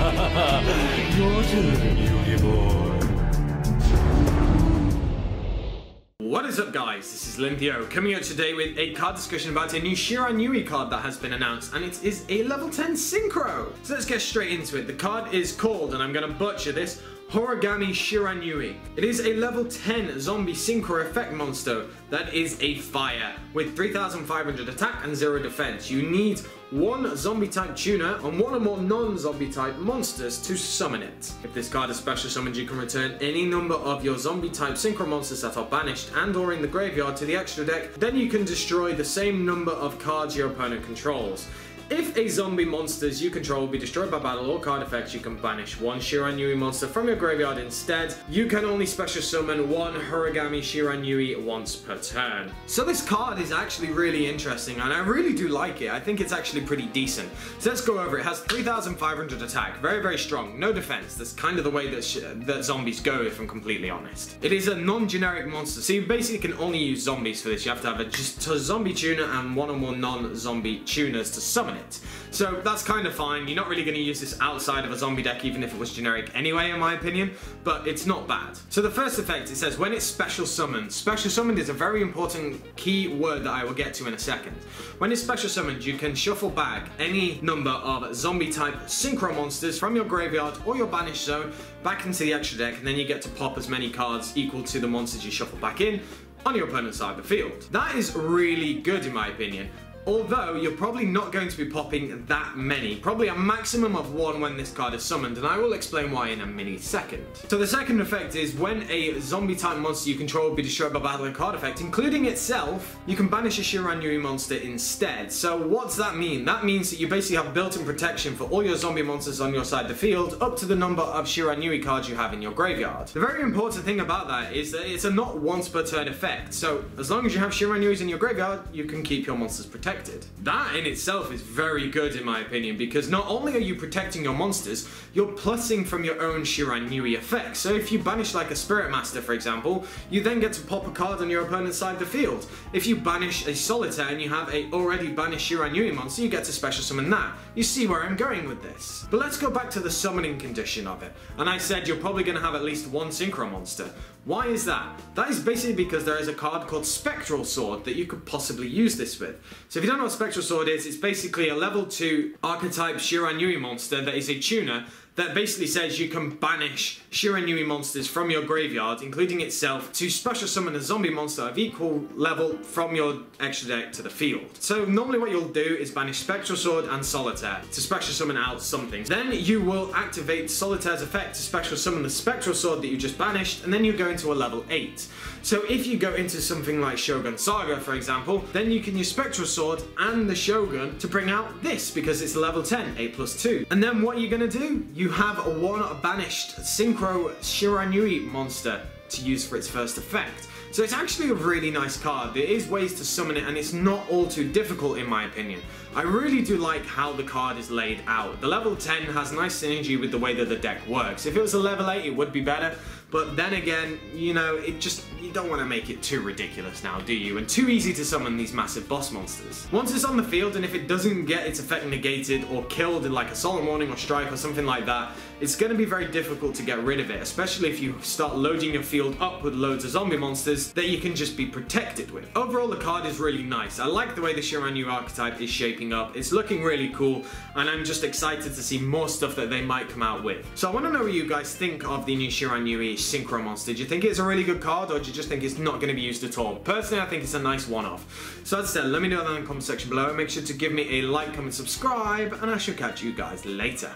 Your turn, Yugi boy. What is up, guys? This is AlintheaYoh coming out today with a card discussion about a new Shiranui card that has been announced, and it is a level 10 synchro. So let's get straight into it. The card is called, and I'm gonna butcher this, Homuragami Shiranui. It is a level 10 zombie synchro effect monster that is a fire with 3,500 attack and 0 defense. You need one zombie type tuner and one or more non-zombie type monsters to summon it. If this card is special summoned, you can return any number of your zombie type synchro monsters that are banished and or in the graveyard to the extra deck. Then you can destroy the same number of cards your opponent controls. If a zombie monsters you control will be destroyed by battle or card effects, you can banish one Shiranui monster from your graveyard instead. You can only special summon one Homuragami Shiranui once per turn. So this card is actually really interesting, and I really do like it. I think it's actually pretty decent. So let's go over it. It has 3,500 attack, very, very strong. No defense. That's kind of the way that zombies go, if I'm completely honest. It is a non-generic monster, so you basically can only use zombies for this. You have to have just a zombie tuner and one or more non-zombie tuners to summon it. So that's kind of fine. You're not really going to use this outside of a zombie deck, even if it was generic anyway, in my opinion, but it's not bad. So the first effect, it says when it's special summoned. Special summoned is a very important key word that I will get to in a second. When it's special summoned, you can shuffle back any number of zombie type synchro monsters from your graveyard or your banished zone back into the extra deck, and then you get to pop as many cards equal to the monsters you shuffle back in on your opponent's side of the field. That is really good in my opinion. Although you're probably not going to be popping that many, probably a maximum of one when this card is summoned, and I will explain why in a mini second. So the second effect is when a zombie type monster you control will be destroyed by battle and card effect, including itself, you can banish a Shiranui monster instead. So what's that mean? That means that you basically have built-in protection for all your zombie monsters on your side of the field up to the number of Shiranui cards you have in your graveyard. The very important thing about that is that it's a not once per turn effect, so as long as you have Shiranuis in your graveyard, you can keep your monsters protected. That in itself is very good in my opinion, because not only are you protecting your monsters, you're plussing from your own Shiranui effects. So if you banish like a Spirit Master, for example, you then get to pop a card on your opponent's side of the field. If you banish a Solitaire and you have a already banished Shiranui monster, you get to special summon that. You see where I'm going with this. But let's go back to the summoning condition of it. And I said you're probably going to have at least one synchro monster. Why is that? That is basically because there is a card called Spectral Sword that you could possibly use this with. So if you don't know what Spectral Sword is, it's basically a level 2 archetype Shiranui monster that is a tuner that basically says you can banish Shiranui monsters from your graveyard, including itself, to special summon a zombie monster of equal level from your extra deck to the field. So normally what you'll do is banish Spectral Sword and Solitaire to special summon out something. Then you will activate Solitaire's effect to special summon the Spectral Sword that you just banished, and then you go into a level 8. So if you go into something like Shogun Saga, for example, then you can use Spectral Sword and the Shogun to bring out this, because it's level 10, 8+2. And then what are you going to do? You have a one banished Synchro Shiranui monster to use for its first effect. So it's actually a really nice card. There is ways to summon it, and it's not all too difficult in my opinion. I really do like how the card is laid out. The level 10 has nice synergy with the way that the deck works. If it was a level 8 it would be better, but then again, you know, you don't want to make it too ridiculous now, do you? And too easy to summon these massive boss monsters. Once it's on the field, and if it doesn't get its effect negated or killed in like a Solemn Warning or Strike or something like that, it's going to be very difficult to get rid of it, especially if you start loading your field up with loads of zombie monsters that you can just be protected with. Overall, the card is really nice. I like the way the Shiranui archetype is shaping up. It's looking really cool, and I'm just excited to see more stuff that they might come out with. So I want to know what you guys think of the new Shiranui Synchro monster. Do you think it's a really good card, or do you just think it's not going to be used at all? Personally, I think it's a nice one-off. So as I said, let me know that in the comment section below. Make sure to give me a like, comment, subscribe, and I shall catch you guys later.